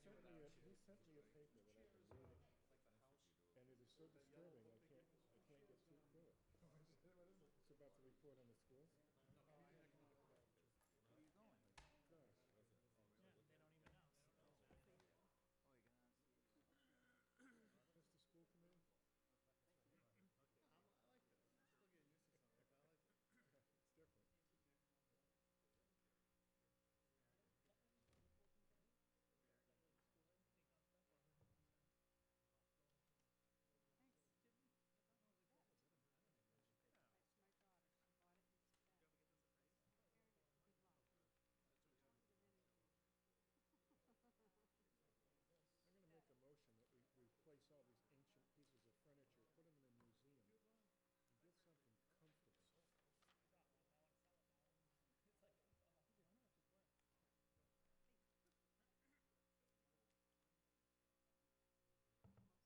sent me a paper that I've been reading, and it is so disturbing, I can't get through it. What is it? It's about the report on the schools. Where are you going? Gosh. Yeah, they don't even know. Oh, you're gonna see. Mr. School Committee? I like this. I'm still getting used to something like that. I like it. It's different. Thanks, Jimmy. It's my daughter. She bought it and it's bad. Good luck. Faster than anything. I'm gonna make a motion that we replace all these ancient pieces of furniture, put them in a museum, and get something comfortable. Almost 3 minutes. 3 minutes.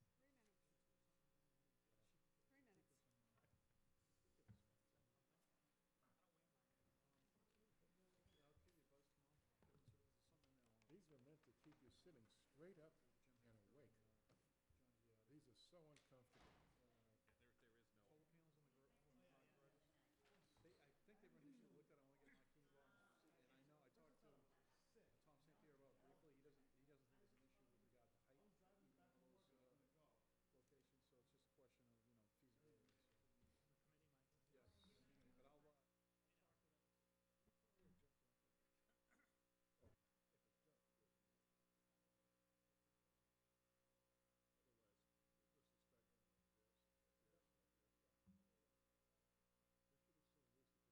Yeah, I'll give you a buzz tomorrow. There's something in there. These were meant to keep you sitting straight up and awake. These are so uncomfortable. Solar panels on the garages. I think they were initially looked at, I want to get my key involved, and I know, I talked to Tom St. Pierre about it briefly, he doesn't think there's an issue with regard to height, even in those, locations, so it's just a question of, feasibility, so. Yes, but I'll, If it's done, good. Otherwise, just to start going like this, like this,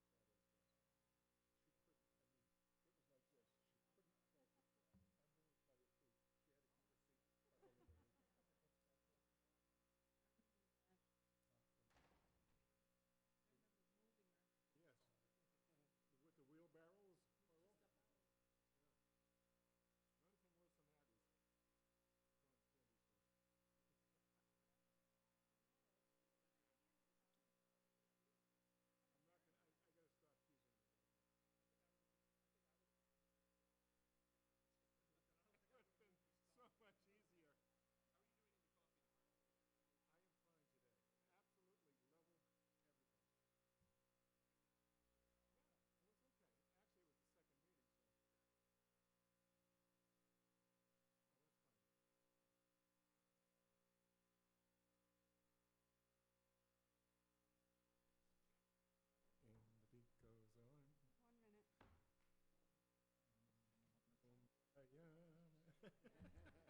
like this, they should have seen Lucy Picado's desk. She couldn't, I mean, it was like this. She couldn't focus underneath by her feet. She had to keep her feet tucked underneath. I remember moving her. Yes, with the wheelbarrows. Yeah. The only thing worse than that is John Sandy's voice. I'm not gonna. I gotta stop teasing you right now. It would have been so much easier. I am fine today. Absolutely level everything. Yeah, it was okay. Actually, it was the second meeting,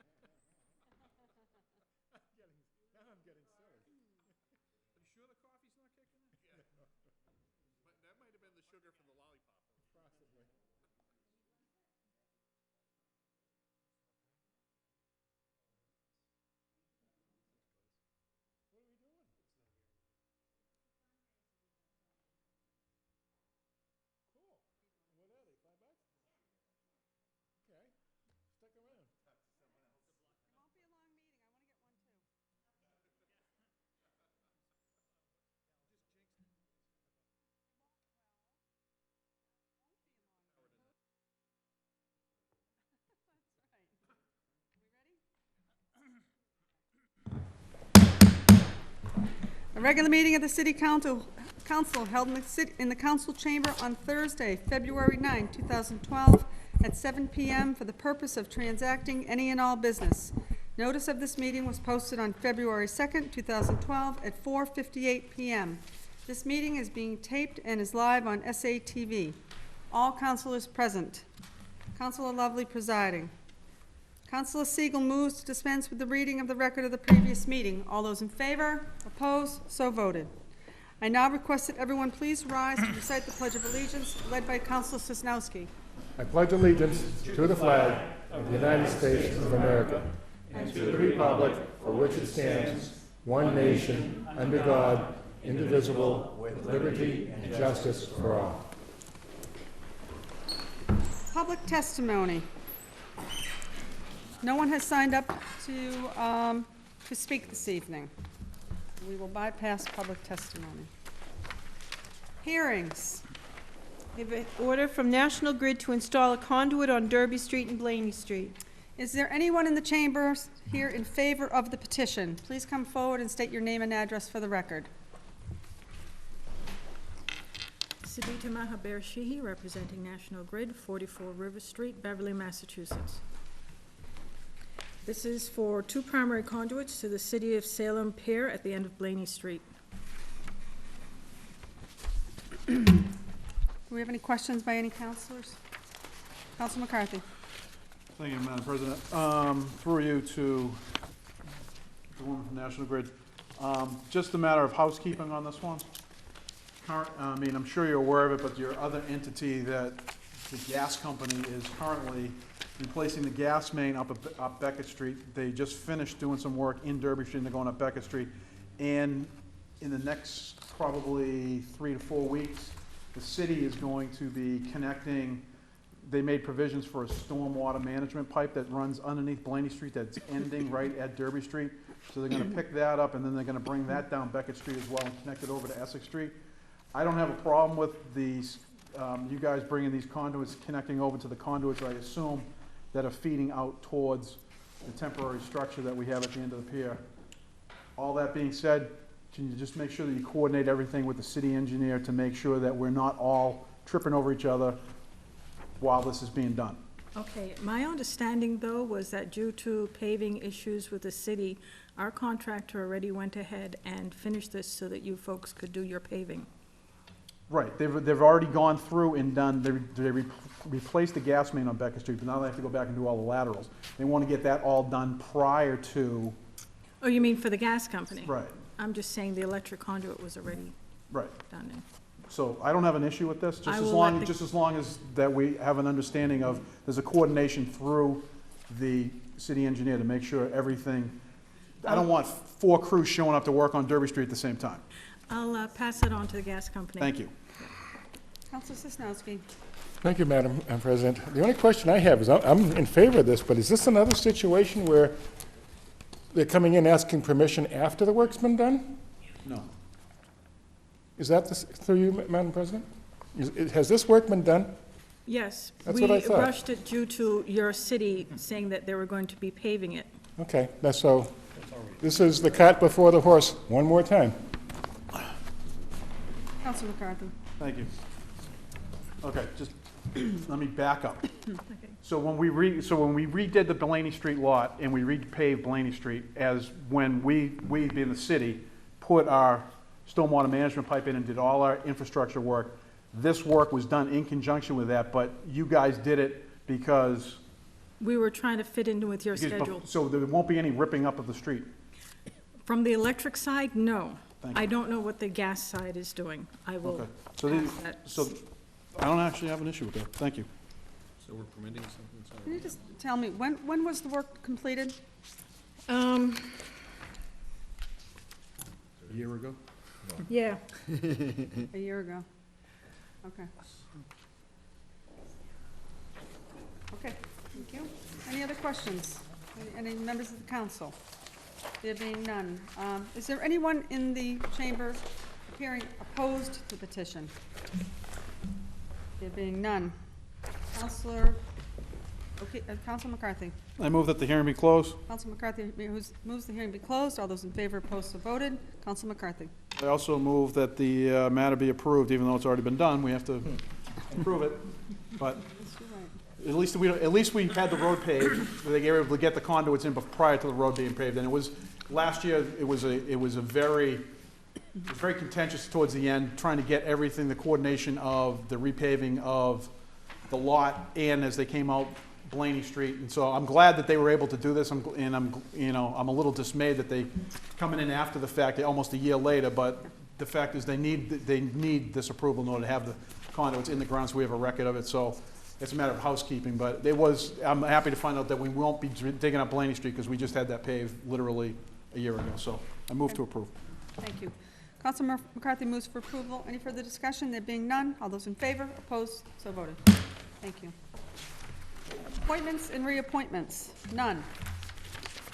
so. Oh, that's fine. And the beat goes on. 1 minute. Now I'm getting silly. are you sure the coffee's not kicking in? Yeah. But that might have been the sugar from the lollipop. Possibly. What are we doing? Cool. What are they, $5? Okay. Stick around. Talk to someone else. It won't be a long meeting. I want to get one too. You just jinxed it. It won't, well, it won't be a long meeting. That's right. We ready? A regular meeting of the City Council held in the council chamber on Thursday, February 9, 2012, at 7 p.m. for the purpose of transacting any and all business. Notice of this meeting was posted on February 2, 2012, at 4:58 p.m. This meeting is being taped and is live on SATV. All councilors present. Councilor Lovely presiding. Councilor Siegel moves to dispense with the reading of the record of the previous meeting. All those in favor? Opposed? So voted. I now request that everyone please rise to recite the Pledge of Allegiance, led by Councilor Sosnowski. I pledge allegiance to the flag of the United States of America and to the republic for which it stands, one nation, under God, indivisible, with liberty and justice for all. Public testimony. No one has signed up to speak this evening. We will bypass public testimony. Hearings. We have an order from National Grid to install a conduit on Derby Street and Blaney Street. Is there anyone in the chambers here in favor of the petition? Please come forward and state your name and address for the record. Sabita Mahaber Shihi, representing National Grid, 44 River Street, Beverly, Massachusetts. This is for 2 primary conduits to the City of Salem Pier at the end of Blaney Street. Do we have any questions by any councilors? Council McCarthy. Thank you, Madam President. Through you to the woman from National Grid. Just a matter of housekeeping on this one. I mean, I'm sure you're aware of it, but your other entity, that the gas company, is currently replacing the gas main up Beckett Street. They just finished doing some work in Derby Street, and they're going up Beckett Street. And in the next probably 3 to 4 weeks, the city is going to be connecting. They made provisions for a stormwater management pipe that runs underneath Blaney Street that's ending right at Derby Street. So they're gonna pick that up, and then they're gonna bring that down Beckett Street as well and connect it over to Essex Street. I don't have a problem with these, you guys bringing these conduits, connecting over to the conduits, I assume, that are feeding out towards the temporary structure that we have at the end of the pier. All that being said, can you just make sure that you coordinate everything with the city engineer to make sure that we're not all tripping over each other while this is being done? Okay, my understanding, though, was that due to paving issues with the city, our contractor already went ahead and finished this so that you folks could do your paving. Right, they've already gone through and done, they replaced the gas main on Beckett Street, but now they have to go back and do all the laterals. They want to get that all done prior to. Oh, you mean for the gas company? Right. I'm just saying the electric conduit was already Right. done in. So I don't have an issue with this, I will let the- just as long as that we have an understanding of, there's a coordination through the city engineer to make sure everything, I don't want 4 crews showing up to work on Derby Street at the same time. I'll pass it on to the gas company. Thank you. Council Sosnowski. Thank you, Madam President. The only question I have is, I'm in favor of this, but is this another situation where they're coming in asking permission after the work's been done? No. Is that through you, Madam President? Has this work been done? Yes. That's what I thought. We rushed it due to your city saying that they were going to be paving it. Okay, that's so, this is the cart before the horse, one more time. Council McCarthy. Thank you. Okay, just let me back up. Okay. So when we redid the Blaney Street lot and we repaved Blaney Street, as when we being the city, put our stormwater management pipe in and did all our infrastructure work, this work was done in conjunction with that, but you guys did it because. We were trying to fit in with your schedule. So there won't be any ripping up of the street? From the electric side, no. Thank you. I don't know what the gas side is doing. I will Okay. So ask that. so I don't actually have an issue with that. Thank you. So we're permitting something, Can you just tell me, when was the work completed? A year ago? Yeah. A year ago. Okay. Okay, thank you. Any other questions? Any members of the council? There being none. Is there anyone in the chamber appearing opposed to the petition? There being none. Council McCarthy. I move that the hearing be closed. Council McCarthy moves the hearing be closed. All those in favor, opposed, so voted. Council McCarthy. I also move that the matter be approved, even though it's already been done. We have to approve it. But at least we had the road paved. They were able to get the conduits in prior to the road being paved. And it was, last year, it was very contentious towards the end, trying to get everything, the coordination of the repaving of the lot and as they came out Blaney Street. And so I'm glad that they were able to do this. I'm a little dismayed that they coming in after the fact, almost a year later, but the fact is they need this approval in order to have the conduits in the ground so we have a record of it. So it's a matter of housekeeping, but I'm happy to find out that we won't be digging up Blaney Street because we just had that paved literally a year ago. So I move to approve. Thank you. Council McCarthy moves for approval. Any further discussion? There being none. All those in favor, opposed, so voted. Thank you. Appointments and reappointments, none.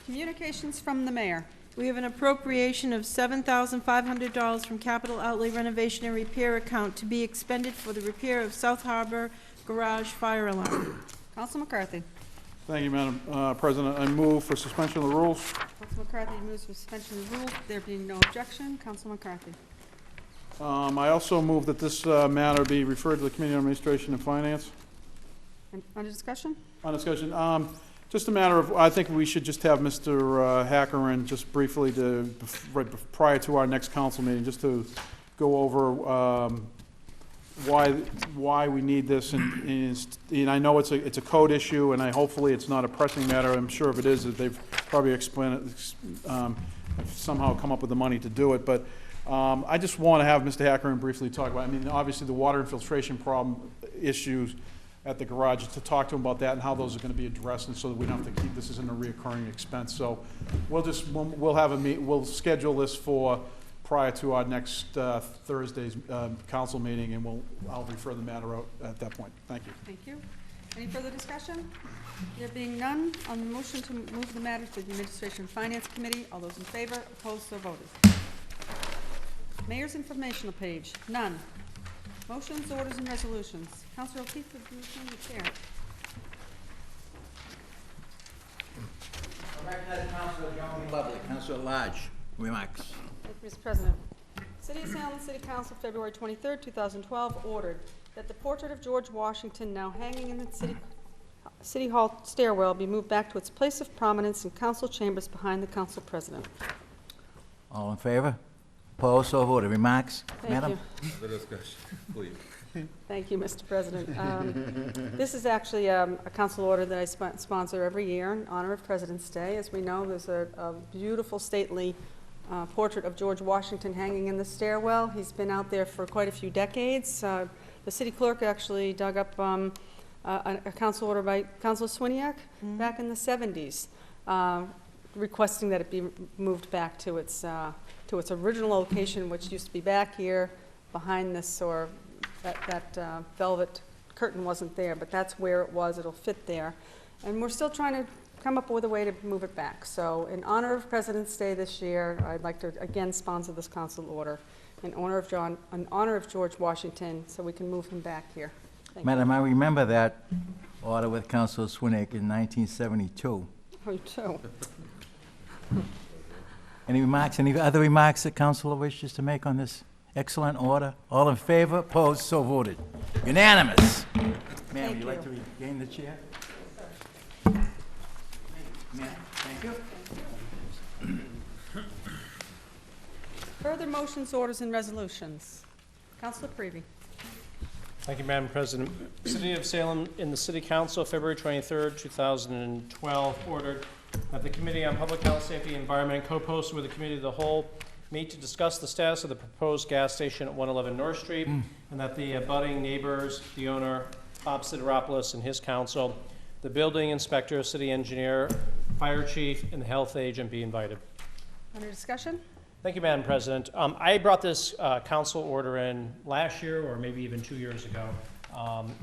Communications from the mayor. We have an appropriation of $7,500 from capital outlay renovation and repair account to be expended for the repair of South Harbor Garage fire alarm. Council McCarthy. Thank you, Madam President. I move for suspension of the rules. Council McCarthy moves for suspension of rules. There being no objection, Council McCarthy. I also move that this matter be referred to the Committee on Administration and Finance. And under discussion? On discussion, just a matter of, I think we should just have Mr. Hacker in just briefly right prior to our next council meeting, just to go over why we need this, and I know it's a code issue, and hopefully it's not a pressing matter. I'm sure if it is, that they've probably explained it, somehow come up with the money to do it, but I just want to have Mr. Hacker in briefly talk about, I mean, obviously the water infiltration problem issues at the garage, to talk to him about that and how those are going to be addressed, and so that we don't have to keep this as a reoccurring expense. So we'll schedule this for prior to our next Thursday's council meeting, and I'll refer the matter out at that point. Thank you. Thank you. Any further discussion? There being none, on the motion to move the matter to the Administration and Finance Committee, all those in favor, opposed, so voted. Mayor's informational page, none. Motions, orders, and resolutions. Councilor O'Keefe, would you turn the chair? Councilor Jones. Lovely. Councilor Lodge. Remarks. Thank you, Mr. President. City of Salem City Council, February 23rd, 2012, ordered that the portrait of George Washington, now hanging in the City Hall stairwell, be moved back to its place of prominence in council chambers behind the council president. All in favor? Opposed? So voted. Remarks. Thank Madam? you. The discussion, please. Thank you, Mr. President. This is actually a council order that I sponsor every year in honor of President's Day. As we know, there's a beautiful, stately portrait of George Washington hanging in the stairwell. He's been out there for quite a few decades. The city clerk actually dug up a council order by Councilor Swiniak back in the 70s, requesting that it be moved back to its original location, which used to be back here behind this, or that velvet curtain wasn't there, but that's where it was. It'll fit there. And we're still trying to come up with a way to move it back. So in honor of President's Day this year, I'd like to again sponsor this council order in honor of George Washington, so we can move him back here. Thank Madam, I remember that order with Councilor Swinick in 1972. you. Oh, you too. Any remarks? Any other remarks that Councilor wishes to make on this excellent order? All in favor? Opposed? So voted. Unanimous. Ma'am, would you like to regain the chair? Ma'am, thank you. Further motions, orders, and resolutions. Councilor Prevey. Thank you, Madam President. City of Salem, in the City Council, February 23rd, 2012, ordered that the Committee on Public Health, Safety, and Environment, co-posted with the Committee of the Whole, meet to discuss the status of the proposed gas station at 111 North Street, and that the abutting neighbors, the owner, Bob Sideropoulos and his council, the building inspector, city engineer, fire chief, and the health agent be invited. Under discussion? Thank you, Madam President. I brought this council order in last year, or maybe even 2 years ago.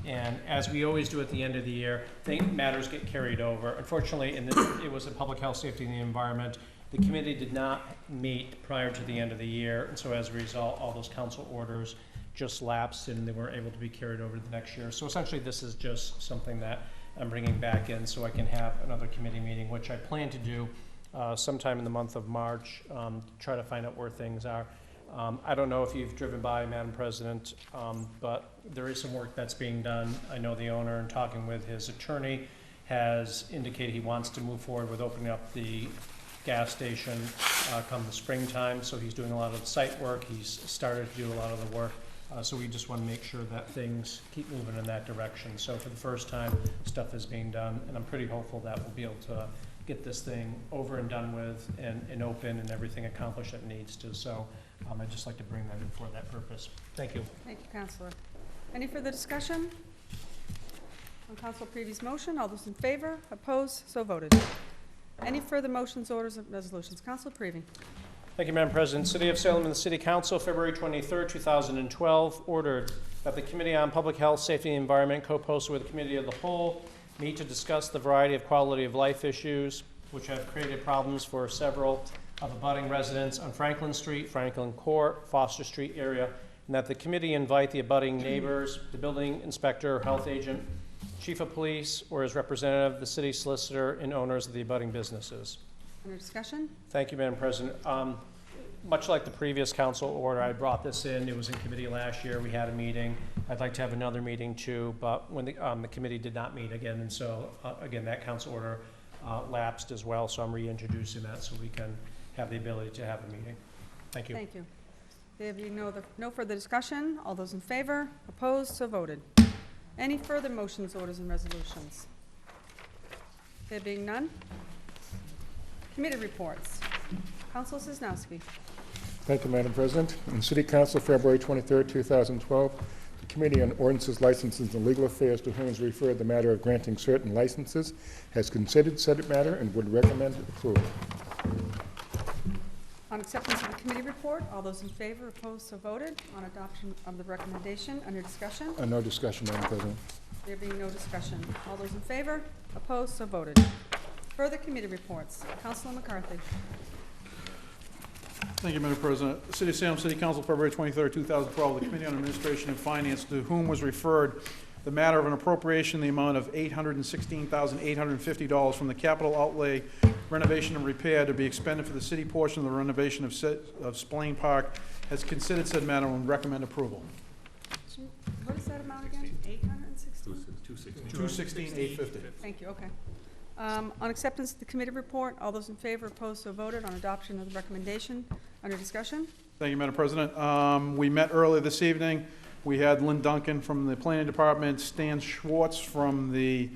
And as we always do at the end of the year, matters get carried over. Unfortunately, it was a public health, safety, and the environment. The committee did not meet prior to the end of the year, and so as a result, all those council orders just lapsed and they weren't able to be carried over to the next year. So essentially, this is just something that I'm bringing back in so I can have another committee meeting, which I plan to do sometime in the month of March, to try to find out where things are. I don't know if you've driven by, Madam President, but there is some work that's being done. I know the owner, in talking with his attorney, has indicated he wants to move forward with opening up the gas station come the springtime, so he's doing a lot of the site work. He's started to do a lot of the work, so we just want to make sure that things keep moving in that direction. So for the first time, stuff is being done, and I'm pretty hopeful that we'll be able to get this thing over and done with and open and everything accomplished that it needs to. So I'd just like to bring that in for that purpose. Thank you. Thank you, Councilor. Any further discussion on Councilor Prevy's motion? All those in favor? Opposed? So voted. Any further motions, orders, and resolutions? Councilor Prevey. Thank you, Madam President. City of Salem and the City Council, February 23rd, 2012, ordered that the Committee on Public Health, Safety, and Environment, co-posted with the Committee of the Whole, meet to discuss the variety of quality of life issues which have created problems for several of abutting residents on Franklin Street, Franklin Court, Foster Street area, and that the committee invite the abutting neighbors, the building inspector, health agent, chief of police, or his representative, the city solicitor, and owners of the abutting businesses. Under discussion? Thank you, Madam President. Much like the previous council order, I brought this in. It was in committee last year. We had a meeting. I'd like to have another meeting too, but when the committee did not meet again, and so, again, that council order lapsed as well, so I'm reintroducing that so we can have the ability to have a meeting. Thank you. Thank you. There being no further discussion, all those in favor, opposed, so voted. Any further motions, orders, and resolutions? There being none? Committee reports. Councilor Sosnowski. Thank you, Madam President. In City Council, February 23rd, 2012, the Committee on Ordinances, Licenses, and Legal Affairs, to whom is referred the matter of granting certain licenses, has considered said matter and would recommend approval. On acceptance of the committee report, all those in favor, opposed, so voted. On adoption of the recommendation, under discussion? No discussion, Madam President. There being no discussion, all those in favor, opposed, so voted. Further committee reports. Councilor McCarthy. Thank you, Madam President. City of Salem City Council, February 23rd, 2012, the Committee on Administration and Finance, to whom was referred the matter of an appropriation in the amount of $816,850 from the capital outlay renovation and repair to be expended for the city portion of the renovation of Splain Park, has considered said matter and recommend approval. What is that amount again? 816? 216,850. Thank you, okay. On acceptance of the committee report, all those in favor, opposed, so voted. On adoption of the recommendation, under discussion? Thank you, Madam President. We met earlier this evening. We had Lynn Duncan from the Planning Department, Stan Schwartz from the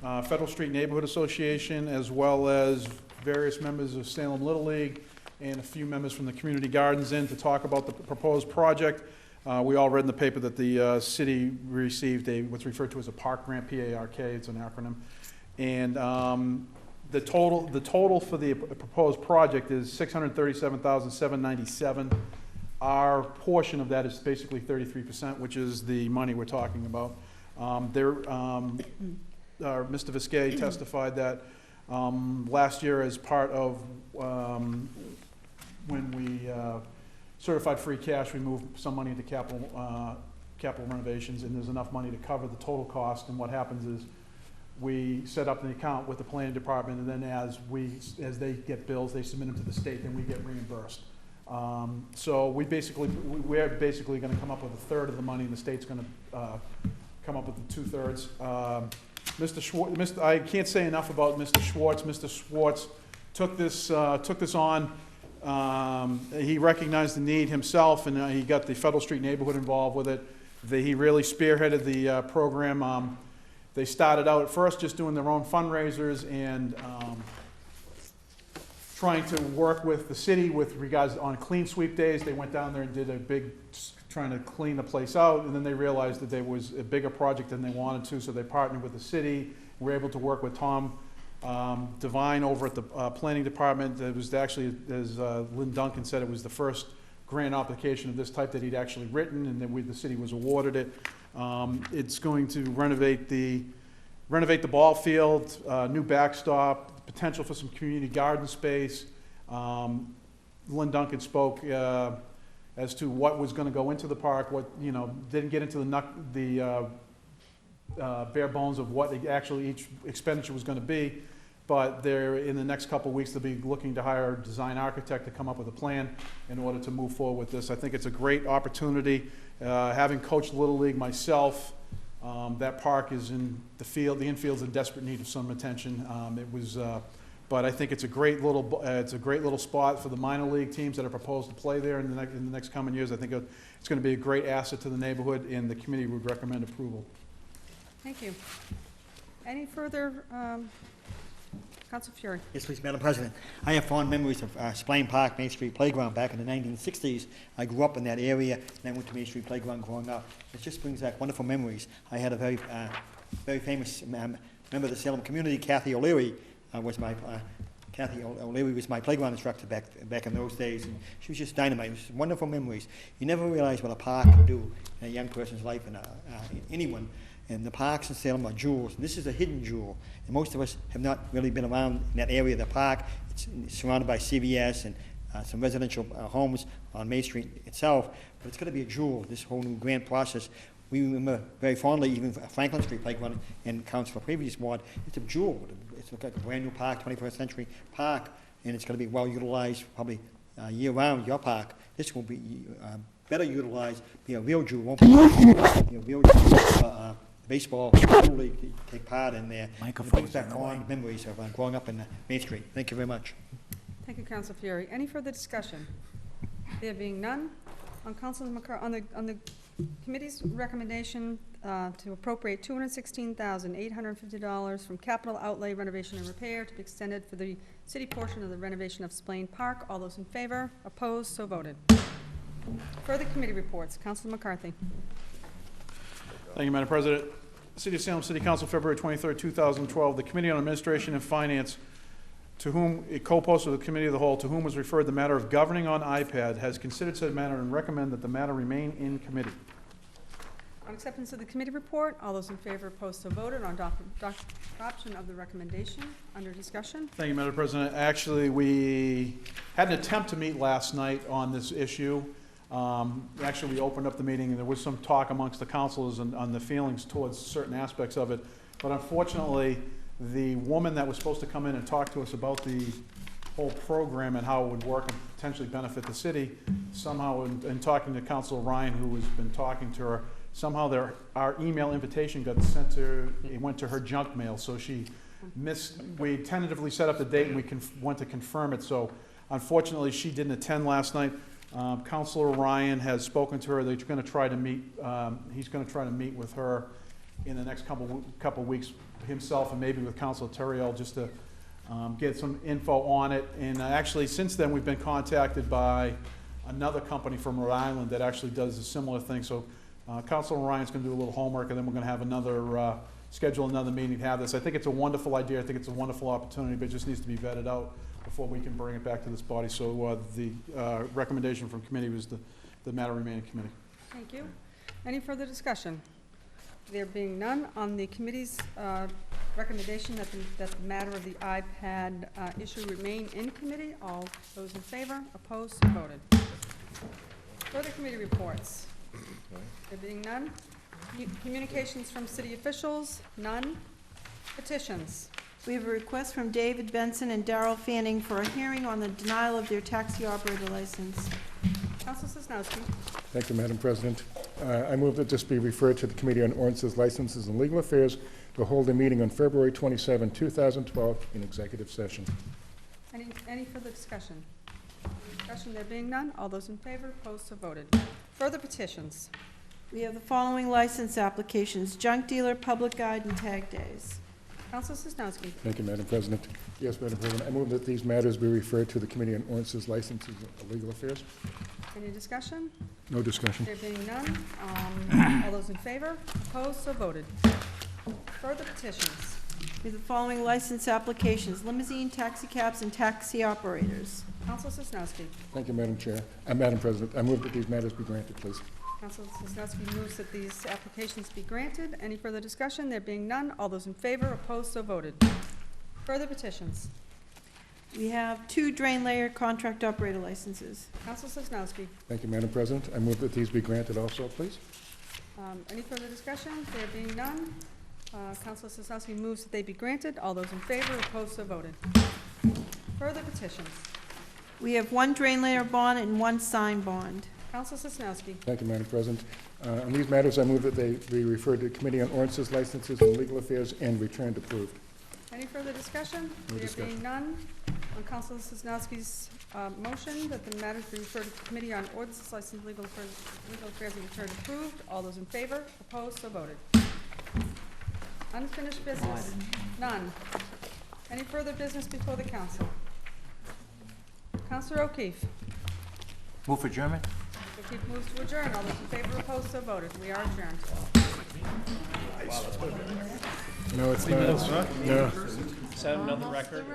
Federal Street Neighborhood Association, as well as various members of Salem Little League and a few members from the Community Gardens in to talk about the proposed project. We all read in the paper that the city received what's referred to as a park grant, P-A-R-K, it's an acronym. And the total for the proposed project is $637,797. Our portion of that is basically 33%, which is the money we're talking about. Mr. Viscay testified that last year, as part of when we certified free cash, we moved some money into capital renovations, and there's enough money to cover the total cost. And what happens is we set up an account with the planning department, and then as they get bills, they submit them to the state, and we get reimbursed. So we're basically going to come up with a third of the money, and the state's going to come up with the 2/3. Mr. Schwartz, I can't say enough about Mr. Schwartz. Mr. Schwartz took this on. He recognized the need himself, and he got the Federal Street neighborhood involved with it. He really spearheaded the program. They started out at first just doing their own fundraisers and trying to work with the city with regards on clean sweep days. They went down there and did a big, trying to clean the place out, and then they realized that there was a bigger project than they wanted to, so they partnered with the city. We were able to work with Tom Devine over at the planning department. It was actually, as Lynn Duncan said, it was the first grant application of this type that he'd actually written, and then the city was awarded it. It's going to renovate the ball field, new backstop, potential for some community garden space. Lynn Duncan spoke as to what was going to go into the park, didn't get into the bare bones of what actually each expenditure was going to be, but in the next couple of weeks they'll be looking to hire a design architect to come up with a plan in order to move forward with this. I think it's a great opportunity. Having coached Little League myself, that park is in the field. The infield's in desperate need of some attention. But I think it's a great little spot for the minor league teams that are proposed to play there in the next coming years. I think it's going to be a great asset to the neighborhood, and the committee would recommend approval. Thank you. Any further, Council Fury? Yes, please, Madam President. I have fond memories of Splain Park, Main Street Playground back in the 1960s. I grew up in that area, and I went to Main Street Playground growing up. It just brings back wonderful memories. I had a very famous member of the Salem community, Kathy O'Leary, was my playground instructor back in those days, and she was just dynamite. It was wonderful memories. You never realize what a park can do in a young person's life, and anyone. And the parks in Salem are jewels, and this is a hidden jewel. And most of us have not really been around in that area of the park. It's surrounded by CVS and some residential homes on Main Street itself, but it's going to be a jewel, this whole new grant process. We remember very fondly even Franklin Street Playground and Council previous ward. It's a jewel. It's like a brand new park, 21st century park, and it's going to be well utilized probably year round. Your park. This will be better utilized. Be a real jewel. Won't be a real jewel. Baseball, Little League, take part in there. It brings back fond memories of growing up in Main Street. Thank you very much. Thank you, Council Fury. Any further discussion? There being none, on the committee's recommendation to appropriate $216,850 from capital outlay renovation and repair to be extended for the city portion of the renovation of Splain Park. All those in favor? Opposed? So voted. Further committee reports. Councilor McCarthy. Thank you, Madam President. City of Salem City Council, February 23rd, 2012. The Committee on Administration and Finance, to whom it co-posted with the Committee of the Whole, to whom was referred the matter of governing on iPad, has considered said matter and recommend that the matter remain in committee. On acceptance of the committee report, all those in favor, opposed, so voted. On adoption of the recommendation, under discussion. Thank you, Madam President. Actually, we had an attempt to meet last night on this issue. Actually, we opened up the meeting, and there was some talk amongst the councilors on the feelings towards certain aspects of it. But unfortunately, the woman that was supposed to come in and talk to us about the whole program and how it would work and potentially benefit the city, somehow in talking to Councilor Ryan, who has been talking to her, somehow our email invitation got sent to her, it went to her junk mail, so she missed, we tentatively set up the date and we went to confirm it, so unfortunately she didn't attend last night. Councilor Ryan has spoken to her. They're going to try to meet. He's going to try to meet with her in the next couple weeks himself, and maybe with Councilor Terriel, just to get some info on it. And actually, since then, we've been contacted by another company from Rhode Island that actually does a similar thing. So, Councilor Ryan's going to do a little homework, and then we're going to have another schedule another meeting to have this. I think it's a wonderful idea. I think it's a wonderful opportunity, but it just needs to be vetted out before we can bring it back to this body. So the recommendation from committee was the matter remain in committee. Thank you. Any further discussion? There being none, on the committee's recommendation that the matter of the iPad issue remain in committee, all those in favor, opposed, so voted. Further committee reports. There being none. Communications from city officials, none. Petitions. We have a request from David Benson and Darrell Fanning for a hearing on the denial of their taxi operator license. Council Sosnowski. Thank you, Madam President. I move that this be referred to the Committee on Ordinances, Licenses, and Legal Affairs to hold a meeting on February 27, 2012 in executive session. Any further discussion? Discussion, there being none. All those in favor, opposed, so voted. Further petitions. We have the following license applications: junk dealer, public guide, and tag days. Council Sosnowski. Thank you, Madam President. Yes, Madam President. I move that these matters be referred to the Committee on Ordinances, Licenses, and Legal Affairs. Any discussion? No discussion. There being none. All those in favor, opposed, so voted. Further petitions. We have the following license applications: limousine, taxi cabs, and taxi operators. Council Sosnowski. Thank you, Madam Chair. Madam President, I move that these matters be granted, please. Council Sosnowski moves that these applications be granted. Any further discussion? There being none. All those in favor, opposed, so voted. Further petitions. We have 2 drain layer contract operator licenses. Council Sosnowski. Thank you, Madam President. I move that these be granted also, please. Any further discussion? There being none. Council Sosnowski moves that they be granted. All those in favor, opposed, so voted. Further petitions. We have 1 drain layer bond and 1 sign bond. Council Sosnowski. Thank you, Madam President. On these matters, I move that they be referred to the Committee on Ordinances, Licenses, and Legal Affairs and returned approved. Any further discussion? No There discussion. being none. On Council Sosnowski's motion that the matters be referred to the Committee on Ordinances, Licenses, Legal Affairs and returned approved. All those in favor, opposed, so voted. Unfinished business? None. Any further business before the council? Councilor O'Keefe. Move for adjournment? O'Keefe moves to adjourn. All those in favor, opposed, so voted. We are adjourned. No, it's not. No. Set another record.